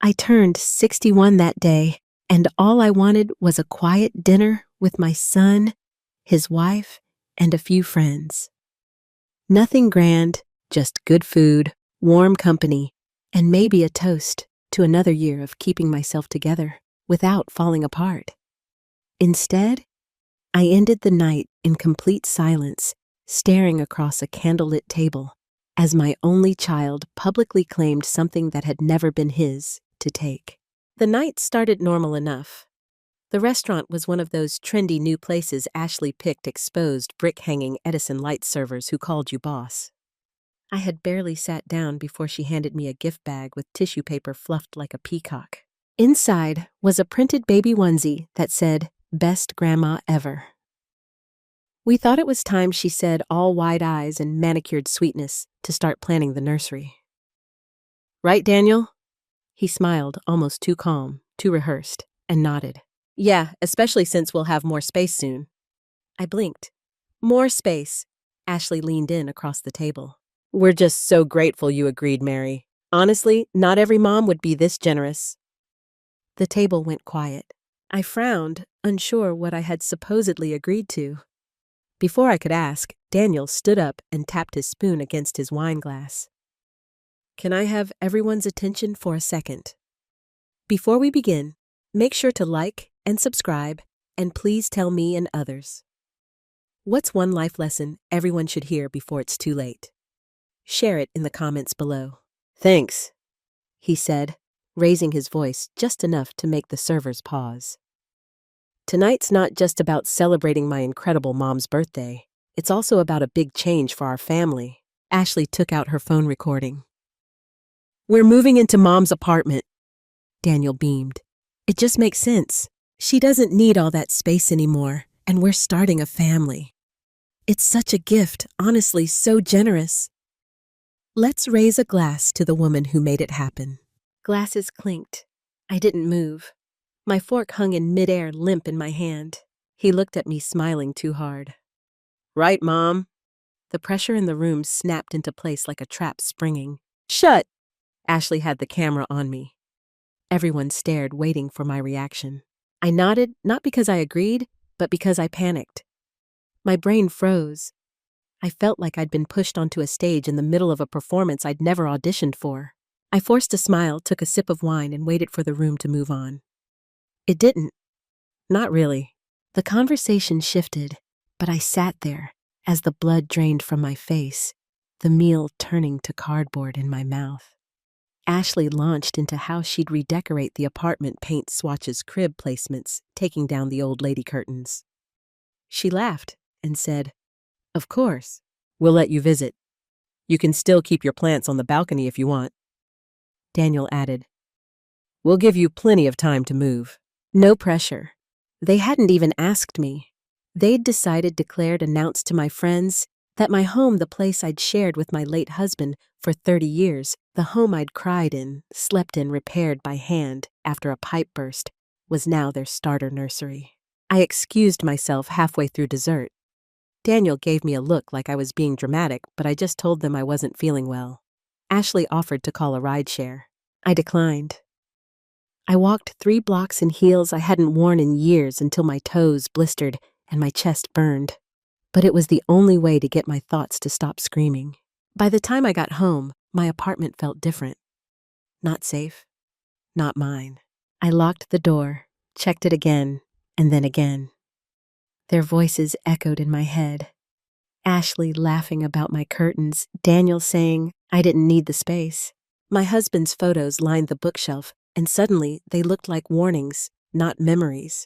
I turned 61 that day, and all I wanted was a quiet dinner with my son, his wife, and a few friends. Nothing grand, just good food, warm company, and maybe a toast to another year of keeping myself together without falling apart. Instead, I ended the night in complete silence, staring across a candlelit table as my only child publicly claimed something that had never been his to take. The night started normal enough. The restaurant was one of those trendy new places Ashley picked exposed brick-hanging Edison light servers who called you boss. I had barely sat down before she handed me a gift bag with tissue paper fluffed like a peacock. Inside was a printed baby onesie that said, "Best Grandma Ever." We thought it was time she said, all wide eyes and manicured sweetness, to start planning the nursery. "Right, Daniel?" He smiled, almost too calm, too rehearsed, and nodded. "Yeah, especially since we'll have more space soon." I blinked. "More space." Ashley leaned in across the table. "We're just so grateful you agreed, Mary. Honestly, not every mom would be this generous." The table went quiet. I frowned, unsure what I had supposedly agreed to. Before I could ask, Daniel stood up and tapped his spoon against his wine glass. "Can I have everyone's attention for a second? Before we begin, make sure to like and subscribe, and please tell me and others. What's one life lesson everyone should hear before it's too late? Share it in the comments below." "Thanks," he said, raising his voice just enough to make the servers pause. "Tonight's not just about celebrating my incredible mom's birthday. It's also about a big change for our family." Ashley took out her phone recording. "We're moving into Mom's apartment." Daniel beamed. "It just makes sense. She doesn't need all that space anymore, and we're starting a family. It's such a gift, honestly, so generous. Let's raise a glass to the woman who made it happen." Glasses clinked. I didn't move. My fork hung in midair, limp in my hand. He looked at me, smiling too hard. "Right, Mom." The pressure in the room snapped into place like a trap springing. "Shut!" Ashley had the camera on me. Everyone stared, waiting for my reaction. I nodded, not because I agreed, but because I panicked. My brain froze. I felt like I'd been pushed onto a stage in the middle of a performance I'd never auditioned for. I forced a smile, took a sip of wine, and waited for the room to move on. It didn't. Not really. The conversation shifted, but I sat there as the blood drained from my face, the meal turning to cardboard in my mouth. Ashley launched into how she'd redecorate the apartment, paint swatches, crib placements, taking down the old lady curtains. She laughed and said, "Of course, we'll let you visit. You can still keep your plants on the balcony if you want." Daniel added, "We'll give you plenty of time to move." No pressure. They hadn't even asked me. They'd declared, announced to my friends that my home, the place I'd shared with my late husband for 30 years, the home I'd cried in, slept in, repaired by hand after a pipe burst, was now their starter nursery. I excused myself halfway through dessert. Daniel gave me a look like I was being dramatic, but I just told them I wasn't feeling well. Ashley offered to call a rideshare. I declined. I walked 3 blocks in heels I hadn't worn in years until my toes blistered and my chest burned. But it was the only way to get my thoughts to stop screaming. By the time I got home, my apartment felt different. Not safe. Not mine. I locked the door, checked it again, and then again. Their voices echoed in my head. Ashley laughing about my curtains, Daniel saying I didn't need the space. My husband's photos lined the bookshelf, and suddenly they looked like warnings, not memories.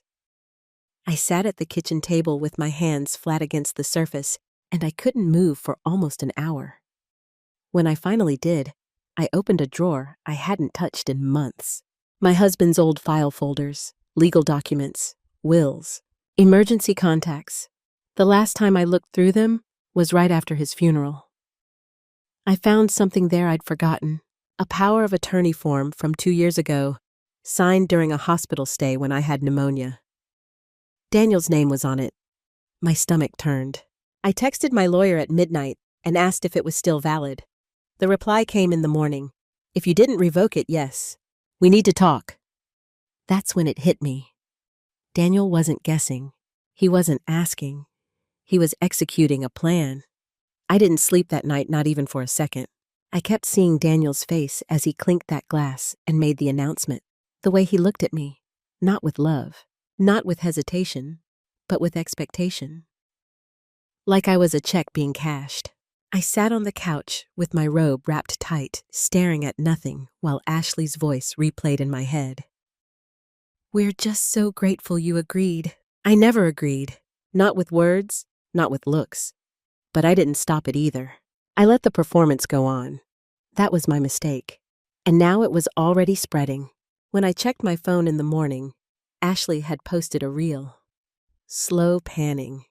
I sat at the kitchen table with my hands flat against the surface, and I couldn't move for almost an hour. When I finally did, I opened a drawer I hadn't touched in months. My husband's old file folders, legal documents, wills, emergency contacts. The last time I looked through them was right after his funeral. I found something there I'd forgotten. A power of attorney form from 2 years ago, signed during a hospital stay when I had pneumonia. Daniel's name was on it. My stomach turned. I texted my lawyer at midnight and asked if it was still valid. The reply came in the morning. "If you didn't revoke it, yes. We need to talk. That's when it hit me. Daniel wasn't guessing. He wasn't asking. He was executing a plan. I didn't sleep that night, not even for a second. I kept seeing Daniel's face as he clinked that glass and made the announcement. The way he looked at me, not with love, not with hesitation, but with expectation. Like I was a check being cashed. I sat on the couch with my robe wrapped tight, staring at nothing while Ashley's voice replayed in my head. We're just so grateful you agreed. I never agreed. Not with words, not with looks. But I didn't stop it either. I let the performance go on. That was my mistake. And now it was already spreading. When I checked my phone in the morning, Ashley had posted a reel. Slow panning.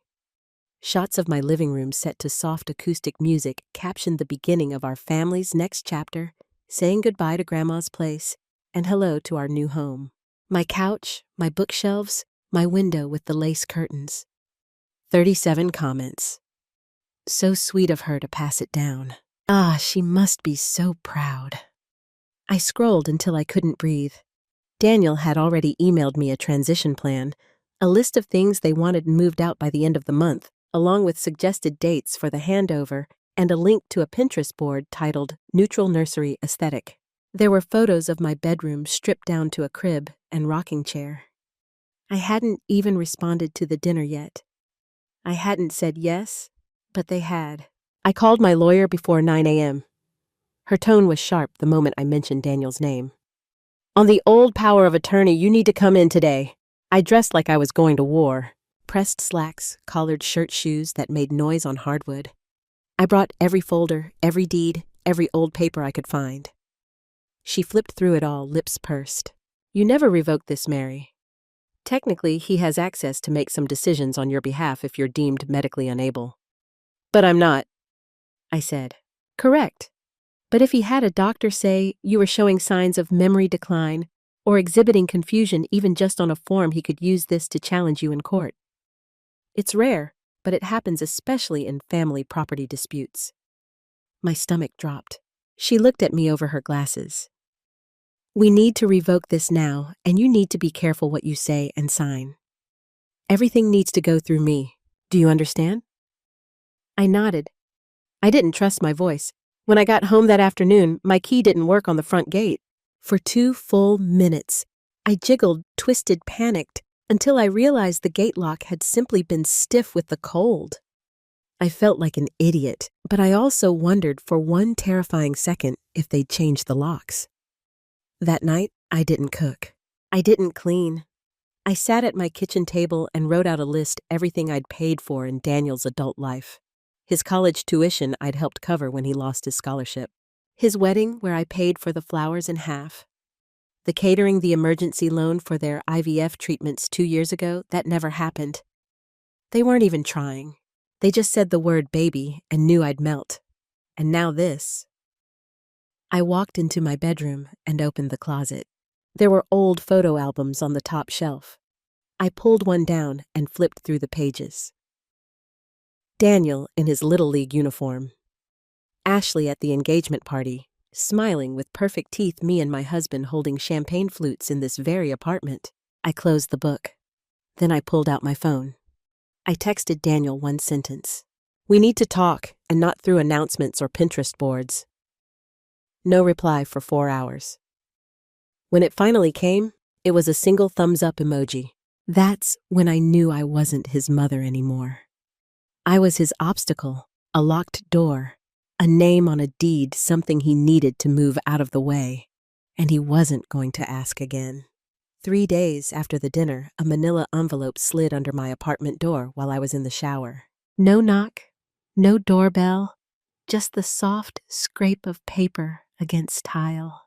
Shots of my living room set to soft acoustic music captioned the beginning of our family's next chapter, saying goodbye to Grandma's place and hello to our new home. My couch, my bookshelves, my window with the lace curtains. 37 comments. So sweet of her to pass it down. Ah, she must be so proud. I scrolled until I couldn't breathe. Daniel had already emailed me a transition plan, a list of things they wanted moved out by the end of the month, along with suggested dates for the handover and a link to a Pinterest board titled Neutral Nursery Aesthetic. There were photos of my bedroom stripped down to a crib and rocking chair. I hadn't even responded to the dinner yet. I hadn't said yes, but they had. I called my lawyer before 9 a.m. Her tone was sharp the moment I mentioned Daniel's name. On the old power of attorney, you need to come in today. I dressed like I was going to war. Pressed slacks, collared shirt shoes that made noise on hardwood. I brought every folder, every deed, every old paper I could find. She flipped through it all, lips pursed. You never revoked this, Mary. Technically, he has access to make some decisions on your behalf if you're deemed medically unable. But I'm not, I said. Correct. But if he had a doctor say you were showing signs of memory decline or exhibiting confusion even just on a form, he could use this to challenge you in court. It's rare, but it happens especially in family property disputes. My stomach dropped. She looked at me over her glasses. We need to revoke this now, and you need to be careful what you say and sign. Everything needs to go through me. Do you understand? I nodded. I didn't trust my voice. When I got home that afternoon, my key didn't work on the front gate. For 2 full minutes, I jiggled, twisted, panicked, until I realized the gate lock had simply been stiff with the cold. I felt like an idiot, but I also wondered for one terrifying second if they'd changed the locks. That night, I didn't cook. I didn't clean. I sat at my kitchen table and wrote out a list everything I'd paid for in Daniel's adult life. His college tuition I'd helped cover when he lost his scholarship. His wedding where I paid for the flowers in half. The catering the emergency loan for their IVF treatments 2 years ago, that never happened. They weren't even trying. They just said the word baby and knew I'd melt. And now this. I walked into my bedroom and opened the closet. There were old photo albums on the top shelf. I pulled one down and flipped through the pages. Daniel in his Little League uniform. Ashley at the engagement party, smiling with perfect teeth, me and my husband holding champagne flutes in this very apartment. I closed the book. Then I pulled out my phone. I texted Daniel one sentence. We need to talk, and not through announcements or Pinterest boards. No reply for 4 hours. When it finally came, it was a single thumbs up emoji. That's when I knew I wasn't his mother anymore. I was his obstacle, a locked door, a name on a deed, something he needed to move out of the way, and he wasn't going to ask again. 3 days after the dinner, a manila envelope slid under my apartment door while I was in the shower. No knock, no doorbell, just the soft scrape of paper against tile.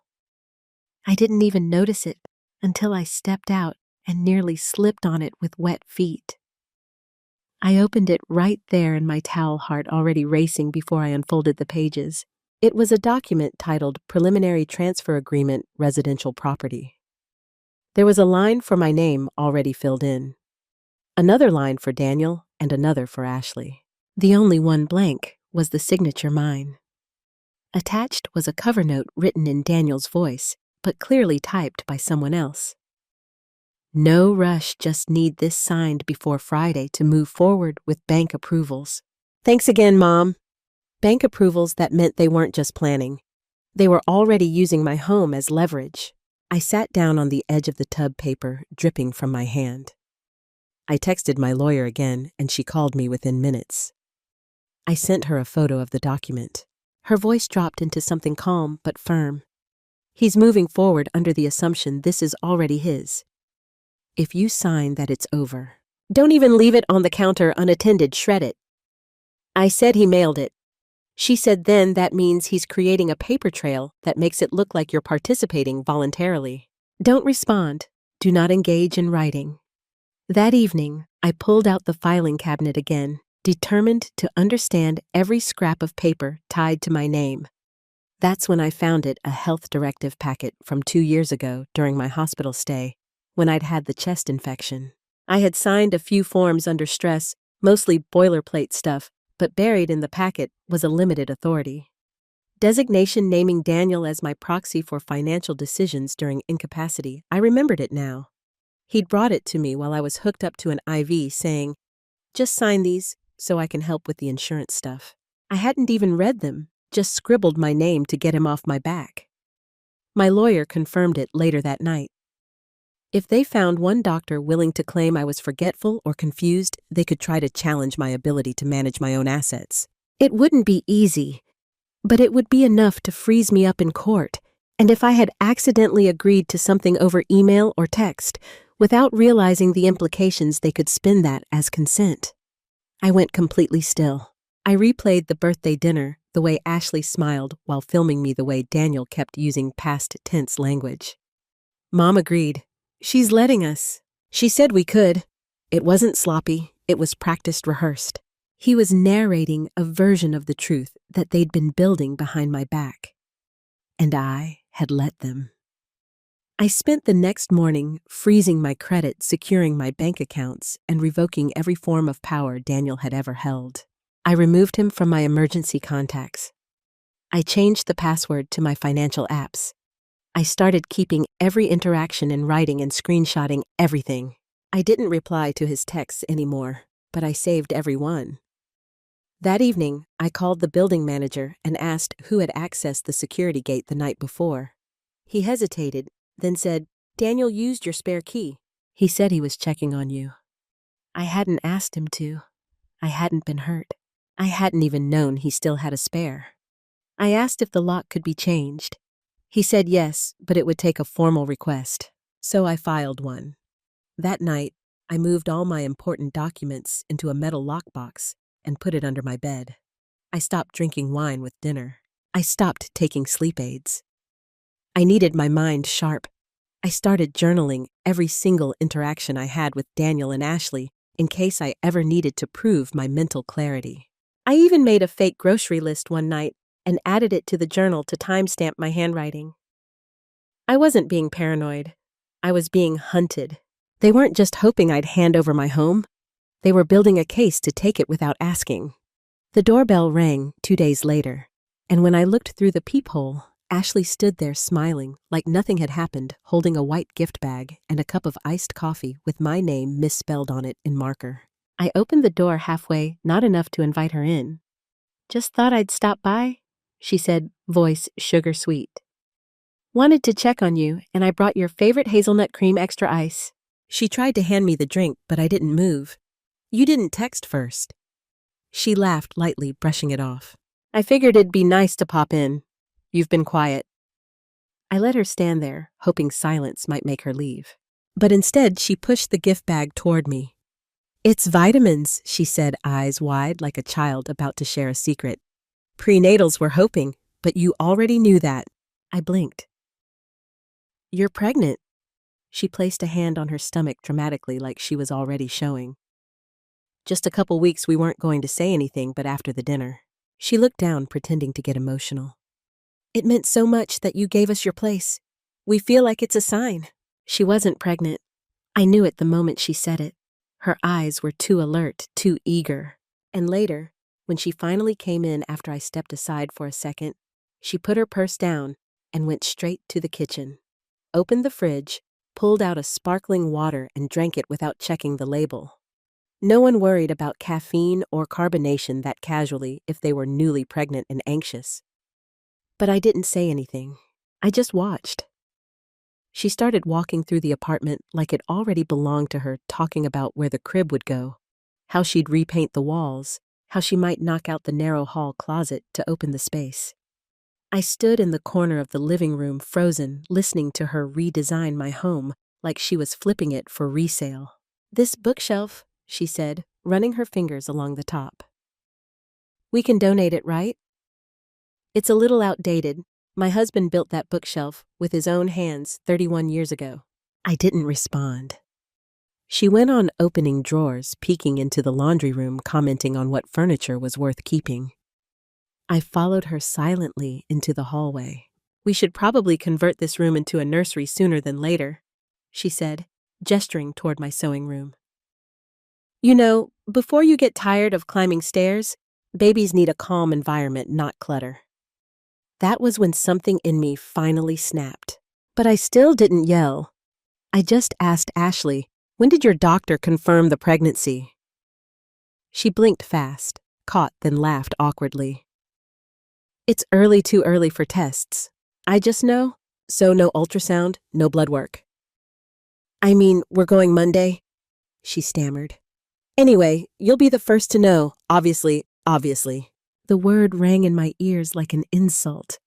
I didn't even notice it until I stepped out and nearly slipped on it with wet feet. I opened it right there in my towel, heart already racing before I unfolded the pages. It was a document titled Preliminary Transfer Agreement Residential Property. There was a line for my name already filled in, another line for Daniel, and another for Ashley. The only one blank was the signature mine. Attached was a cover note written in Daniel's voice, but clearly typed by someone else. No rush, just need this signed before Friday to move forward with bank approvals. Thanks again, Mom. Bank approvals that meant they weren't just planning. They were already using my home as leverage. I sat down on the edge of the tub paper, dripping from my hand. I texted my lawyer again, and she called me within minutes. I sent her a photo of the document. Her voice dropped into something calm but firm. He's moving forward under the assumption this is already his. If you sign that, it's over. Don't even leave it on the counter unattended, shred it. I said he mailed it. She said then that means he's creating a paper trail that makes it look like you're participating voluntarily. Don't respond. Do not engage in writing. That evening, I pulled out the filing cabinet again, determined to understand every scrap of paper tied to my name. That's when I found it, a health directive packet from 2 years ago during my hospital stay, when I'd had the chest infection. I had signed a few forms under stress, mostly boilerplate stuff, but buried in the packet was a limited authority. Designation naming Daniel as my proxy for financial decisions during incapacity. I remembered it now. He'd brought it to me while I was hooked up to an IV, saying, "Just sign these so I can help with the insurance stuff." I hadn't even read them, just scribbled my name to get him off my back. My lawyer confirmed it later that night. If they found one doctor willing to claim I was forgetful or confused, they could try to challenge my ability to manage my own assets. It wouldn't be easy, but it would be enough to freeze me up in court. And if I had accidentally agreed to something over email or text, without realizing the implications, they could spin that as consent. I went completely still. I replayed the birthday dinner, the way Ashley smiled while filming me, the way Daniel kept using past tense language. Mom agreed. She's letting us. She said we could. It wasn't sloppy, it was practiced, rehearsed. He was narrating a version of the truth that they'd been building behind my back. And I had let them. I spent the next morning freezing my credit, securing my bank accounts, and revoking every form of power Daniel had ever held. I removed him from my emergency contacts. I changed the password to my financial apps. I started keeping every interaction in writing and screenshotting everything. I didn't reply to his texts anymore, but I saved every one. That evening, I called the building manager and asked who had accessed the security gate the night before. He hesitated, then said, "Daniel used your spare key. He said he was checking on you." I hadn't asked him to. I hadn't been hurt. I hadn't even known he still had a spare. I asked if the lock could be changed. He said yes, but it would take a formal request. So I filed one. That night, I moved all my important documents into a metal lockbox and put it under my bed. I stopped drinking wine with dinner. I stopped taking sleep aids. I needed my mind sharp. I started journaling every single interaction I had with Daniel and Ashley in case I ever needed to prove my mental clarity. I even made a fake grocery list one night and added it to the journal to timestamp my handwriting. I wasn't being paranoid. I was being hunted. They weren't just hoping I'd hand over my home. They were building a case to take it without asking. The doorbell rang 2 days later, and when I looked through the peephole, Ashley stood there smiling like nothing had happened, holding a white gift bag and a cup of iced coffee with my name misspelled on it in marker. I opened the door halfway, not enough to invite her in. "Just thought I'd stop by," she said, voice sugar sweet. "Wanted to check on you, and I brought your favorite hazelnut cream extra ice." She tried to hand me the drink, but I didn't move. "You didn't text first." She laughed lightly, brushing it off. "I figured it'd be nice to pop in. You've been quiet." I let her stand there, hoping silence might make her leave. But instead, she pushed the gift bag toward me. "It's vitamins," she said, eyes wide like a child about to share a secret. "Prenatals were hoping, but you already knew that." I blinked. "You're pregnant." She placed a hand on her stomach dramatically like she was already showing. "Just a couple weeks, we weren't going to say anything, but after the dinner." She looked down, pretending to get emotional. "It meant so much that you gave us your place. We feel like it's a sign." She wasn't pregnant. I knew it the moment she said it. Her eyes were too alert, too eager. And later, when she finally came in after I stepped aside for a second, she put her purse down and went straight to the kitchen. opened the fridge, pulled out a sparkling water, and drank it without checking the label. No one worried about caffeine or carbonation that casually if they were newly pregnant and anxious. But I didn't say anything. I just watched. She started walking through the apartment like it already belonged to her, talking about where the crib would go, how she'd repaint the walls, how she might knock out the narrow hall closet to open the space. I stood in the corner of the living room, frozen, listening to her redesign my home like she was flipping it for resale. "This bookshelf," she said, running her fingers along the top. "We can donate it, right?" "It's a little outdated. My husband built that bookshelf with his own hands 31 years ago." I didn't respond. She went on opening drawers, peeking into the laundry room, commenting on what furniture was worth keeping. I followed her silently into the hallway. "We should probably convert this room into a nursery sooner than later," she said, gesturing toward my sewing room. "You know, before you get tired of climbing stairs, babies need a calm environment, not clutter." That was when something in me finally snapped. But I still didn't yell. I just asked Ashley, "When did your doctor confirm the pregnancy?" She blinked fast, caught, then laughed awkwardly. "It's too early for tests. I just know, so no ultrasound, no blood work." "I mean, we're going Monday," she stammered. "Anyway, you'll be the first to know, obviously. The word rang in my ears like an insult.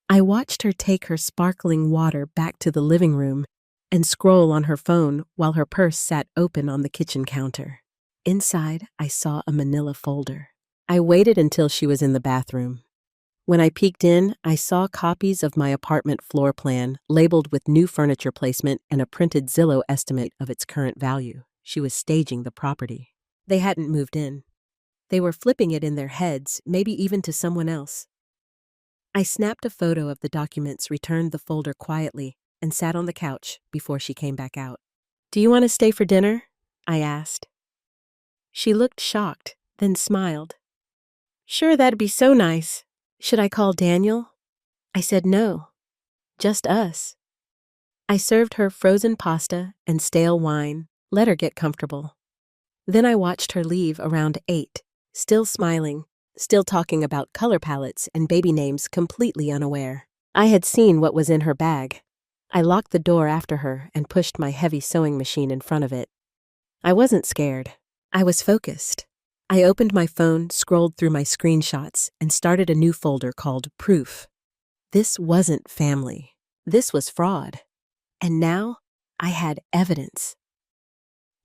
I watched her take her sparkling water back to the living room and scroll on her phone while her purse sat open on the kitchen counter. Inside, I saw a manila folder. I waited until she was in the bathroom. When I peeked in, I saw copies of my apartment floor plan labeled with new furniture placement and a printed Zillow estimate of its current value. She was staging the property. They hadn't moved in. They were flipping it in their heads, maybe even to someone else. I snapped a photo of the documents, returned the folder quietly, and sat on the couch before she came back out. "Do you want to stay for dinner?" I asked. She looked shocked, then smiled. "Sure, that'd be so nice. Should I call Daniel?" I said no, just us. I served her frozen pasta and stale wine, let her get comfortable. Then I watched her leave around 8, still smiling, still talking about color palettes and baby names, completely unaware. I had seen what was in her bag. I locked the door after her and pushed my heavy sewing machine in front of it. I wasn't scared. I was focused. I opened my phone, scrolled through my screenshots, and started a new folder called Proof. This wasn't family. This was fraud. And now I had evidence.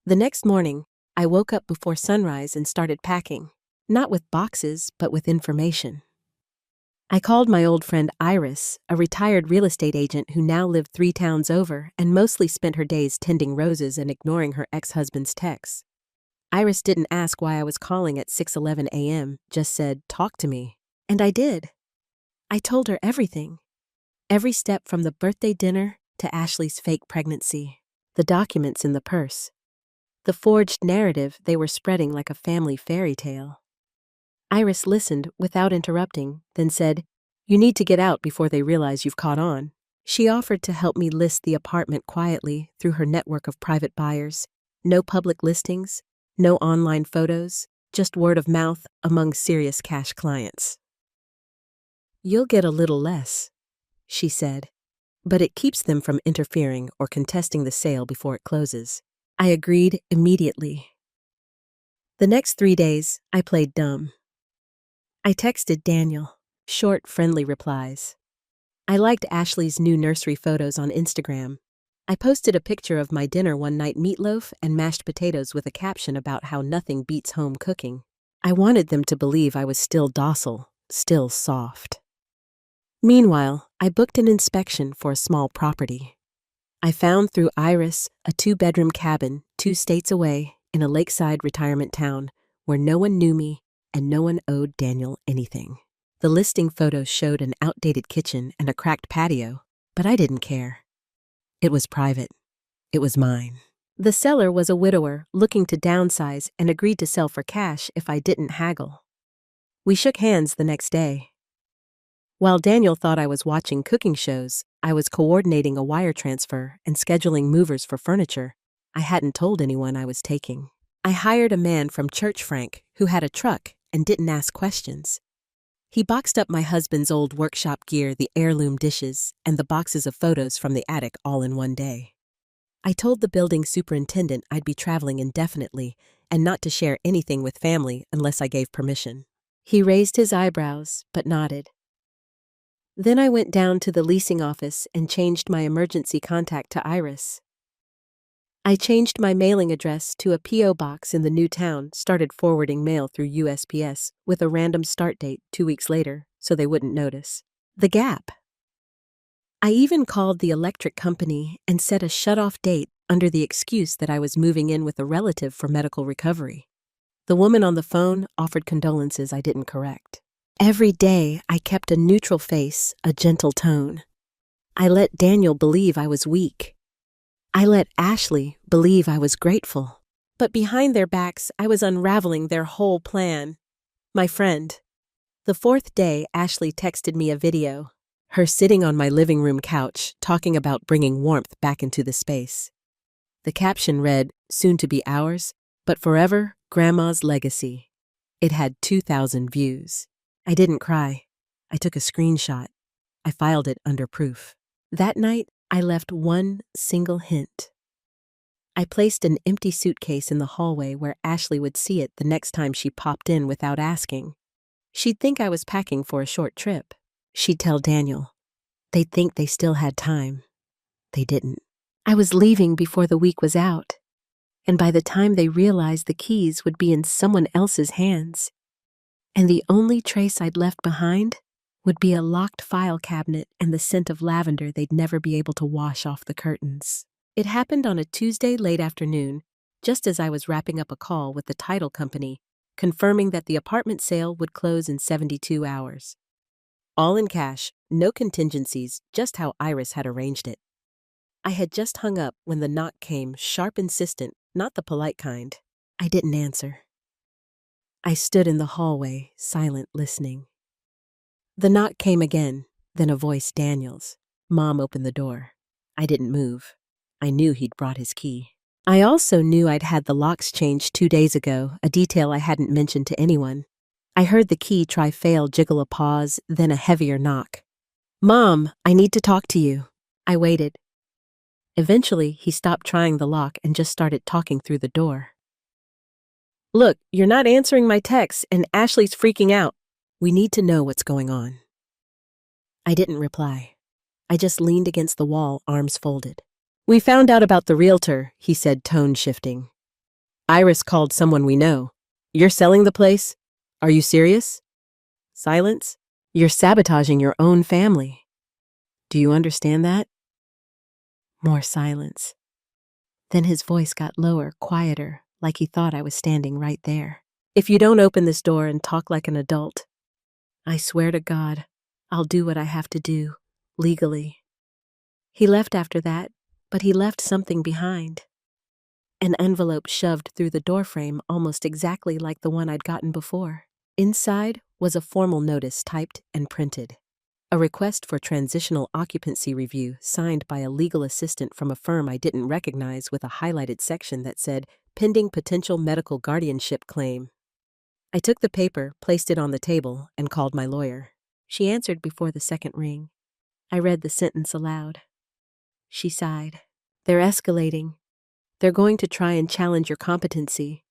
The next morning, I woke up before sunrise and started packing. Not with boxes, but with information. I called my old friend Iris, a retired real estate agent who now lived 3 towns over and mostly spent her days tending roses and ignoring her ex-husband's texts. Iris didn't ask why I was calling at 6:11 a.m., just said, "Talk to me." And I did. I told her everything. Every step from the birthday dinner to Ashley's fake pregnancy, the documents in the purse, the forged narrative they were spreading like a family fairy tale. Iris listened without interrupting, then said, "You need to get out before they realize you've caught on." She offered to help me list the apartment quietly through her network of private buyers. No public listings, no online photos, just word of mouth among serious cash clients. "You'll get a little less," she said, "but it keeps them from interfering or contesting the sale before it closes." I agreed immediately. The next 3 days, I played dumb. I texted Daniel, short, friendly replies. I liked Ashley's new nursery photos on Instagram. I posted a picture of my dinner one night: meatloaf and mashed potatoes with a caption about how nothing beats home cooking. I wanted them to believe I was still docile, still soft. Meanwhile, I booked an inspection for a small property. I found through Iris a 2-bedroom cabin 2 states away in a lakeside retirement town where no one knew me and no one owed Daniel anything. The listing photos showed an outdated kitchen and a cracked patio, but I didn't care. It was private. It was mine. The seller was a widower looking to downsize and agreed to sell for cash if I didn't haggle. We shook hands the next day. While Daniel thought I was watching cooking shows, I was coordinating a wire transfer and scheduling movers for furniture I hadn't told anyone I was taking. I hired a man from Church Frank who had a truck and didn't ask questions. He boxed up my husband's old workshop gear, the heirloom dishes, and the boxes of photos from the attic all in one day. I told the building superintendent I'd be traveling indefinitely and not to share anything with family unless I gave permission. He raised his eyebrows, but nodded. Then I went down to the leasing office and changed my emergency contact to Iris. I changed my mailing address to a P.O. box in the new town, started forwarding mail through USPS with a random start date 2 weeks later so they wouldn't notice. The gap. I even called the electric company and set a shut-off date under the excuse that I was moving in with a relative for medical recovery. The woman on the phone offered condolences I didn't correct. Every day, I kept a neutral face, a gentle tone. I let Daniel believe I was weak. I let Ashley believe I was grateful. But behind their backs, I was unraveling their whole plan. My friend. The fourth day, Ashley texted me a video, her sitting on my living room couch, talking about bringing warmth back into the space. The caption read, "Soon to be ours, but forever, Grandma's legacy." It had 2,000 views. I didn't cry. I took a screenshot. I filed it under proof. That night, I left one single hint. I placed an empty suitcase in the hallway where Ashley would see it the next time she popped in without asking. She'd think I was packing for a short trip. She'd tell Daniel. They'd think they still had time. They didn't. I was leaving before the week was out, and by the time they realized the keys would be in someone else's hands, and the only trace I'd left behind would be a locked file cabinet and the scent of lavender they'd never be able to wash off the curtains. It happened on a Tuesday late afternoon, just as I was wrapping up a call with the title company, confirming that the apartment sale would close in 72 hours. All in cash, no contingencies, just how Iris had arranged it. I had just hung up when the knock came, sharp, insistent, not the polite kind. I didn't answer. I stood in the hallway, silent, listening. The knock came again, then a voice, Daniel's. Mom opened the door. I didn't move. I knew he'd brought his key. I also knew I'd had the locks changed 2 days ago, a detail I hadn't mentioned to anyone. I heard the key try-fail jiggle a pause, then a heavier knock. Mom, I need to talk to you. I waited. Eventually, he stopped trying the lock and just started talking through the door. Look, you're not answering my texts, and Ashley's freaking out. We need to know what's going on. I didn't reply. I just leaned against the wall, arms folded. We found out about the realtor, he said, tone shifting. Iris called someone we know. You're selling the place? Are you serious? Silence. You're sabotaging your own family. Do you understand that? More silence. Then his voice got lower, quieter, like he thought I was standing right there. If you don't open this door and talk like an adult, I swear to God, I'll do what I have to do, legally. He left after that, but he left something behind. An envelope shoved through the doorframe almost exactly like the one I'd gotten before. Inside was a formal notice typed and printed. A request for transitional occupancy review signed by a legal assistant from a firm I didn't recognize with a highlighted section that said, pending potential medical guardianship claim. I took the paper, placed it on the table, and called my lawyer. She answered before the second ring. I read the sentence aloud. She sighed. They're escalating. They're going to try and challenge your competency.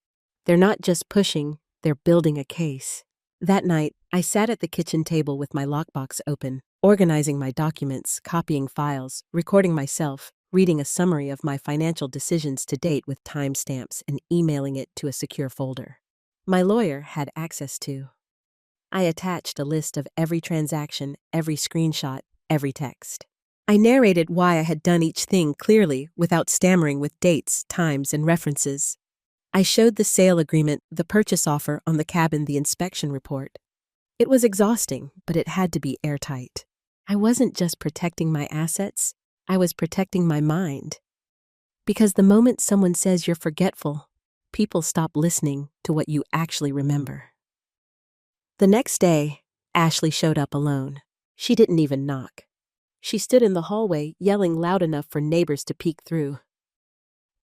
They're not just pushing, they're building a case. That night, I sat at the kitchen table with my lockbox open, organizing my documents, copying files, recording myself, reading a summary of my financial decisions to date with timestamps and emailing it to a secure folder. My lawyer had access to. I attached a list of every transaction, every screenshot, every text. I narrated why I had done each thing clearly without stammering with dates, times, and references. I showed the sale agreement, the purchase offer on the cabin, the inspection report. It was exhausting, but it had to be airtight. I wasn't just protecting my assets, I was protecting my mind. Because the moment someone says you're forgetful, people stop listening to what you actually remember. The next day, Ashley showed up alone. She didn't even knock. She stood in the hallway, yelling loud enough for neighbors to peek through.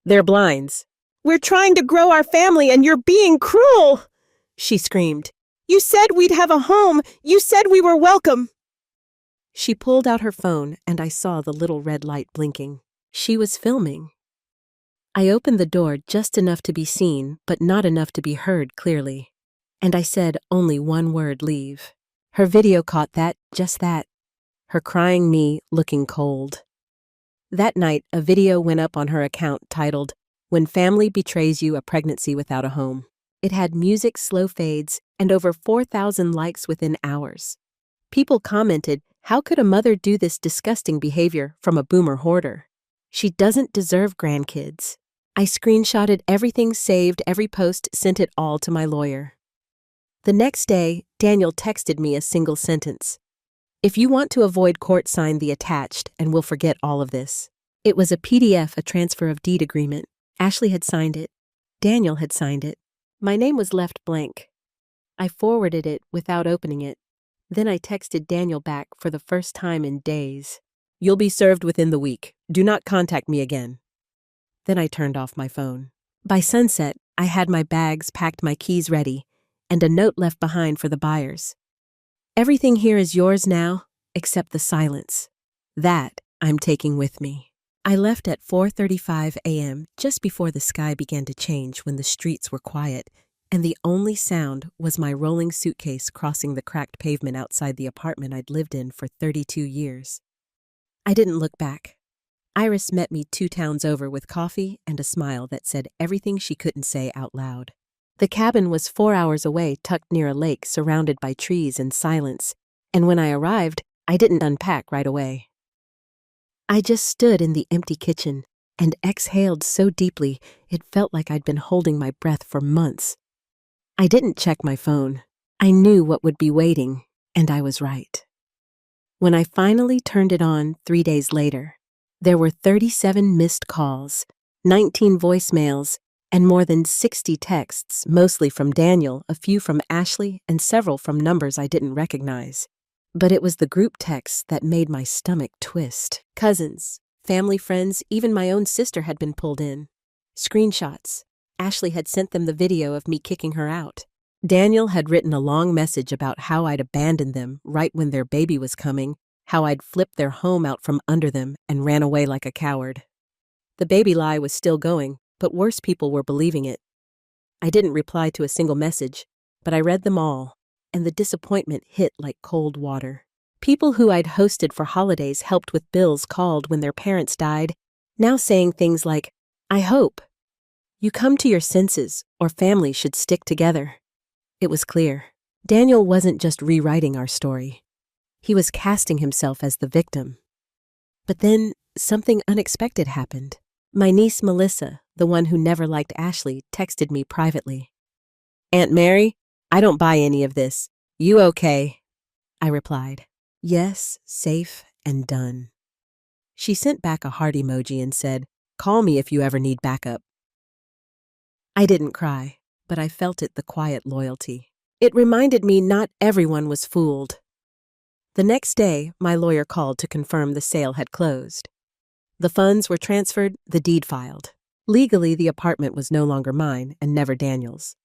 "They're blinds. We're trying to grow our family and you're being cruel!" she screamed. "You said we'd have a home. You said we were welcome." She pulled out her phone and I saw the little red light blinking. She was filming. I opened the door just enough to be seen, but not enough to be heard clearly. And I said only one word, "Leave." Her video caught that, just that. Her crying me looking cold. That night, a video went up on her account titled, "When Family Betrays You, a Pregnancy Without a Home." It had music slow fades and over 4,000 likes within hours. People commented, "How could a mother do this disgusting behavior from a boomer hoarder? She doesn't deserve grandkids." I screenshotted everything, saved every post, sent it all to my lawyer. The next day, Daniel texted me a single sentence. "If you want to avoid court, sign the attached and we'll forget all of this." It was a PDF, a transfer of deed agreement. Ashley had signed it. Daniel had signed it. My name was left blank. I forwarded it without opening it. Then I texted Daniel back for the first time in days. "You'll be served within the week. Do not contact me again." Then I turned off my phone. By sunset, I had my bags, packed my keys ready, and a note left behind for the buyers. "Everything here is yours now, except the silence. That I'm taking with me." I left at 4:35 a.m., just before the sky began to change when the streets were quiet, and the only sound was my rolling suitcase crossing the cracked pavement outside the apartment I'd lived in for 32 years. I didn't look back. Iris met me 2 towns over with coffee and a smile that said everything she couldn't say out loud. The cabin was 4 hours away, tucked near a lake surrounded by trees and silence, and when I arrived, I didn't unpack right away. I just stood in the empty kitchen and exhaled so deeply it felt like I'd been holding my breath for months. I didn't check my phone. I knew what would be waiting, and I was right. When I finally turned it on 3 days later, there were 37 missed calls, 19 voicemails, and more than 60 texts, mostly from Daniel, a few from Ashley, and several from numbers I didn't recognize. But it was the group texts that made my stomach twist. Cousins, family friends, even my own sister had been pulled in. Screenshots. Ashley had sent them the video of me kicking her out. Daniel had written a long message about how I'd abandoned them right when their baby was coming, how I'd flipped their home out from under them and ran away like a coward. The baby lie was still going, but worse people were believing it. I didn't reply to a single message, but I read them all, and the disappointment hit like cold water. People who I'd hosted for holidays, helped with bills, called when their parents died, now saying things like, "I hope you come to your senses or families should stick together." It was clear. Daniel wasn't just rewriting our story. He was casting himself as the victim. But then something unexpected happened. My niece Melissa, the one who never liked Ashley, texted me privately. "Aunt Mary, I don't buy any of this. You okay?" I replied, "Yes, safe and done." She sent back a heart emoji and said, "Call me if you ever need backup." I didn't cry, but I felt it, the quiet loyalty. It reminded me not everyone was fooled. The next day, my lawyer called to confirm the sale had closed. The funds were transferred, the deed filed. Legally, the apartment was no longer mine and never Daniel's.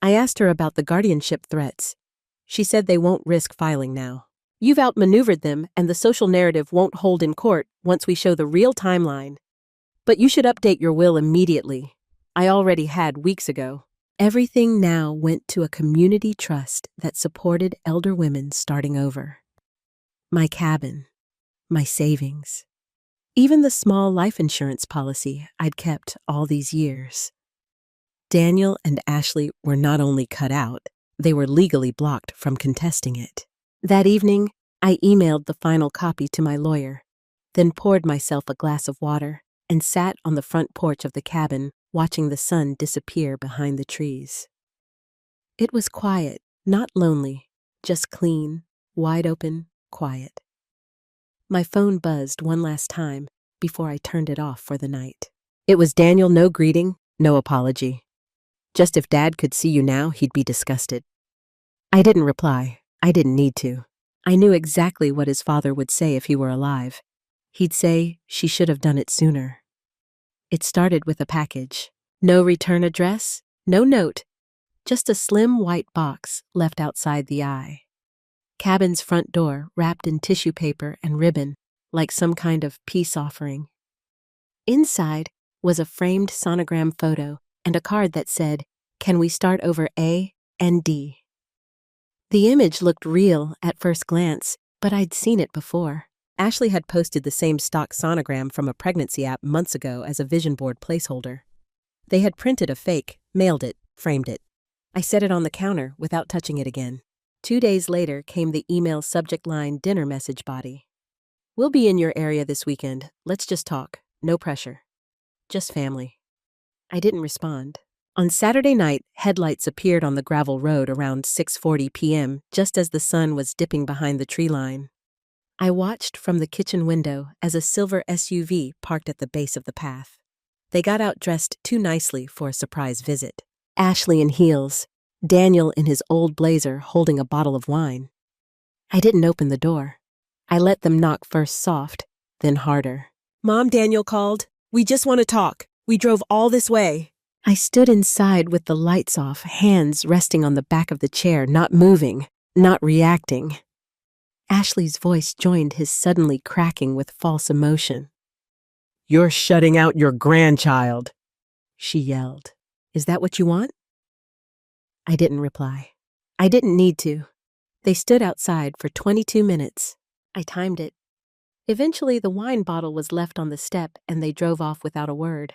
I asked her about the guardianship threats. She said they won't risk filing now. "You've outmaneuvered them, and the social narrative won't hold in court once we show the real timeline. But you should update your will immediately." I already had weeks ago. Everything now went to a community trust that supported elder women starting over. My cabin, my savings, even the small life insurance policy I'd kept all these years. Daniel and Ashley were not only cut out, they were legally blocked from contesting it. That evening, I emailed the final copy to my lawyer, then poured myself a glass of water and sat on the front porch of the cabin, watching the sun disappear behind the trees. It was quiet, not lonely, just clean, wide open, quiet. My phone buzzed one last time before I turned it off for the night. It was Daniel, no greeting, no apology. Just if Dad could see you now, he'd be disgusted. I didn't reply. I didn't need to. I knew exactly what his father would say if he were alive. He'd say she should have done it sooner. It started with a package. No return address, no note, just a slim white box left outside the eye. Cabin's front door wrapped in tissue paper and ribbon, like some kind of peace offering. Inside was a framed sonogram photo and a card that said, "Can we start over A and D?" The image looked real at first glance, but I'd seen it before. Ashley had posted the same stock sonogram from a pregnancy app months ago as a vision board placeholder. They had printed a fake, mailed it, framed it. I set it on the counter without touching it again. 2 days later came the email subject line dinner message body. "We'll be in your area this weekend. Let's just talk. No pressure. Just family." I didn't respond. On Saturday night, headlights appeared on the gravel road around 6:40 p.m., just as the sun was dipping behind the tree line. I watched from the kitchen window as a silver SUV parked at the base of the path. They got out dressed too nicely for a surprise visit. Ashley in heels, Daniel in his old blazer holding a bottle of wine. I didn't open the door. I let them knock first soft, then harder. "Mom, Daniel called. We just want to talk. We drove all this way." I stood inside with the lights off, hands resting on the back of the chair, not moving, not reacting. Ashley's voice joined his suddenly cracking with false emotion. "You're shutting out your grandchild," she yelled. "Is that what you want?" I didn't reply. I didn't need to. They stood outside for 22 minutes. I timed it. Eventually, the wine bottle was left on the step and they drove off without a word.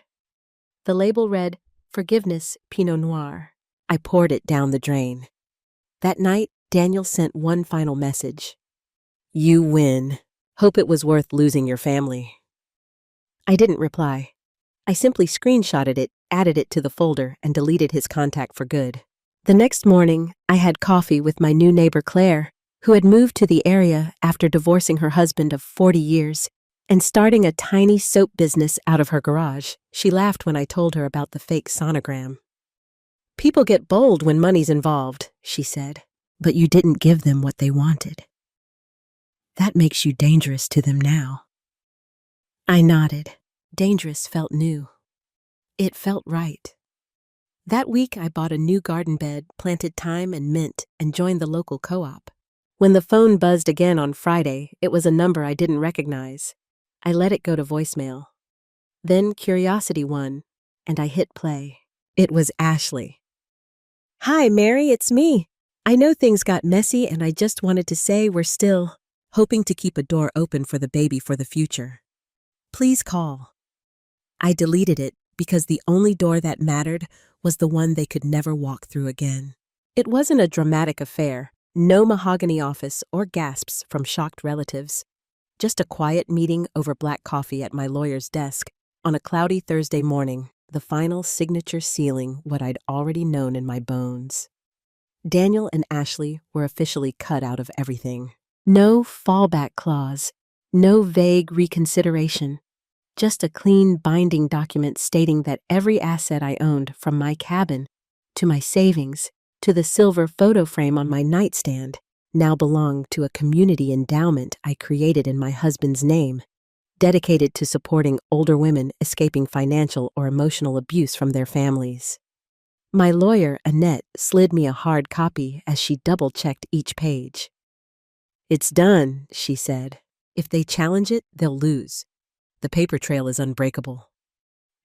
The label read, "Forgiveness, Pinot Noir." I poured it down the drain. That night, Daniel sent one final message. "You win. Hope it was worth losing your family." I didn't reply. I simply screenshotted it, added it to the folder, and deleted his contact for good. The next morning, I had coffee with my new neighbor Claire, who had moved to the area after divorcing her husband of 40 years and starting a tiny soap business out of her garage. She laughed when I told her about the fake sonogram. "People get bold when money's involved," she said, "but you didn't give them what they wanted. That makes you dangerous to them now." I nodded. Dangerous felt new. It felt right. That week, I bought a new garden bed, planted thyme and mint, and joined the local co-op. When the phone buzzed again on Friday, it was a number I didn't recognize. I let it go to voicemail. Then curiosity won, and I hit play. It was Ashley. "Hi, Mary, it's me. I know things got messy, and I just wanted to say we're still hoping to keep a door open for the baby for the future. Please call." I deleted it because the only door that mattered was the one they could never walk through again. It wasn't a dramatic affair, no mahogany office or gasps from shocked relatives. Just a quiet meeting over black coffee at my lawyer's desk on a cloudy Thursday morning, the final signature sealing what I'd already known in my bones. Daniel and Ashley were officially cut out of everything. No fallback clause, no vague reconsideration. Just a clean binding document stating that every asset I owned, from my cabin to my savings to the silver photo frame on my nightstand, now belonged to a community endowment I created in my husband's name, dedicated to supporting older women escaping financial or emotional abuse from their families. My lawyer, Annette, slid me a hard copy as she double-checked each page. "It's done," she said. "If they challenge it, they'll lose. The paper trail is unbreakable."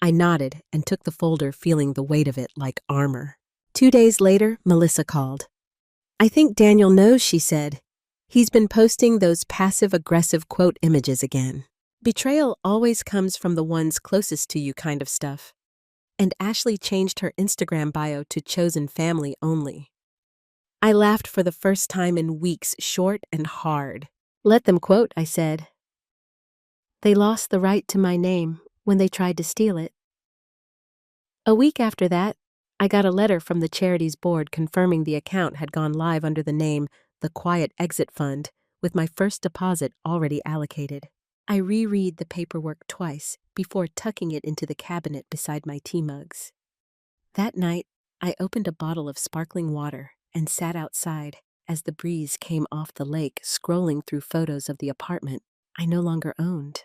I nodded and took the folder, feeling the weight of it like armor. 2 days later, Melissa called. "I think Daniel knows," she said. "He's been posting those passive-aggressive quote images again. Betrayal always comes from the ones closest to you kind of stuff." And Ashley changed her Instagram bio to chosen family only. I laughed for the first time in weeks, short and hard. "Let them quote," I said. "They lost the right to my name when they tried to steal it." A week after that, I got a letter from the charity's board confirming the account had gone live under the name The Quiet Exit Fund, with my first deposit already allocated. I reread the paperwork twice before tucking it into the cabinet beside my tea mugs. That night, I opened a bottle of sparkling water and sat outside, as the breeze came off the lake, scrolling through photos of the apartment I no longer owned.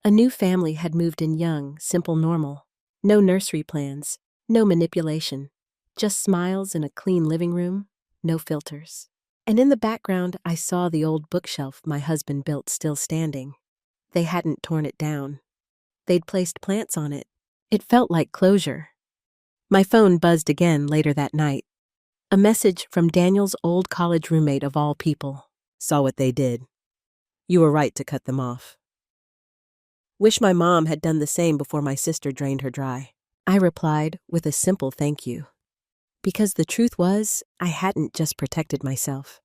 A new family had moved in, young, simple, normal. No nursery plans, no manipulation, just smiles in a clean living room, no filters. And in the background, I saw the old bookshelf my husband built still standing. They hadn't torn it down. They'd placed plants on it. It felt like closure. My phone buzzed again later that night. A message from Daniel's old college roommate of all people. Saw what they did. You were right to cut them off. Wish my mom had done the same before my sister drained her dry. I replied with a simple thank you. Because the truth was, I hadn't just protected myself.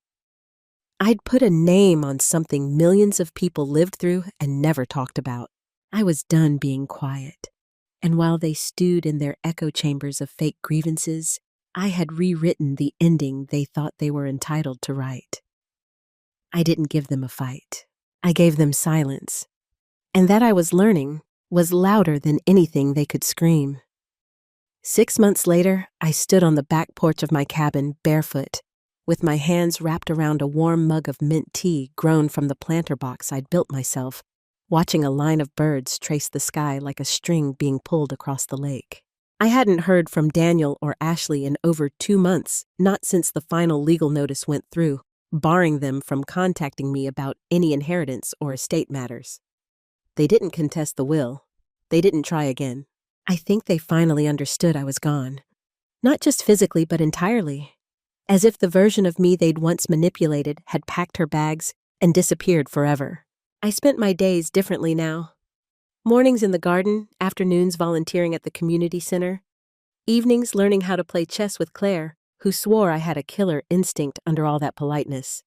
I'd put a name on something millions of people lived through and never talked about. I was done being quiet. And while they stewed in their echo chambers of fake grievances, I had rewritten the ending they thought they were entitled to write. I didn't give them a fight. I gave them silence. And that, I was learning, was louder than anything they could scream. 6 months later, I stood on the back porch of my cabin, barefoot, with my hands wrapped around a warm mug of mint tea grown from the planter box I'd built myself, watching a line of birds trace the sky like a string being pulled across the lake. I hadn't heard from Daniel or Ashley in over 2 months, not since the final legal notice went through, barring them from contacting me about any inheritance or estate matters. They didn't contest the will. They didn't try again. I think they finally understood I was gone. Not just physically, but entirely. As if the version of me they'd once manipulated had packed her bags and disappeared forever. I spent my days differently now. Mornings in the garden, afternoons volunteering at the community center, evenings learning how to play chess with Claire, who swore I had a killer instinct under all that politeness.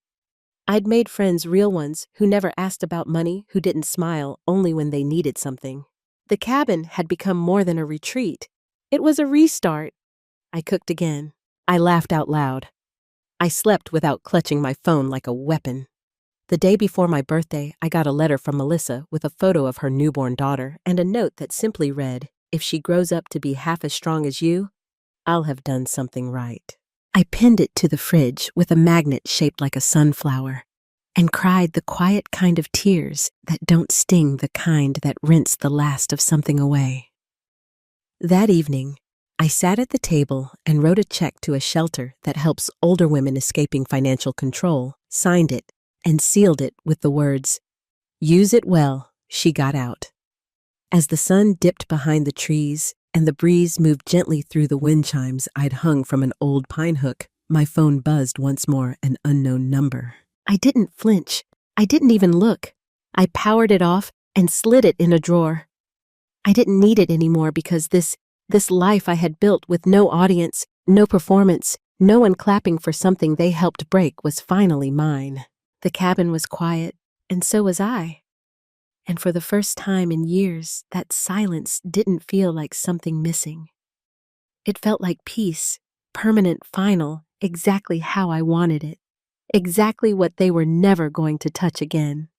I'd made friends, real ones, who never asked about money, who didn't smile only when they needed something. The cabin had become more than a retreat. It was a restart. I cooked again. I laughed out loud. I slept without clutching my phone like a weapon. The day before my birthday, I got a letter from Melissa with a photo of her newborn daughter and a note that simply read, "If she grows up to be half as strong as you, I'll have done something right." I pinned it to the fridge with a magnet shaped like a sunflower and cried the quiet kind of tears that don't sting, the kind that rinse the last of something away. That evening, I sat at the table and wrote a check to a shelter that helps older women escaping financial control, signed it, and sealed it with the words, "Use it well, she got out." As the sun dipped behind the trees and the breeze moved gently through the wind chimes I'd hung from an old pine hook, my phone buzzed once more, an unknown number. I didn't flinch. I didn't even look. I powered it off and slid it in a drawer. I didn't need it anymore because this life I had built with no audience, no performance, no one clapping for something they helped break was finally mine. The cabin was quiet, and so was I. And for the first time in years, that silence didn't feel like something missing. It felt like peace, permanent, final, exactly how I wanted it. Exactly what they were never going to touch again.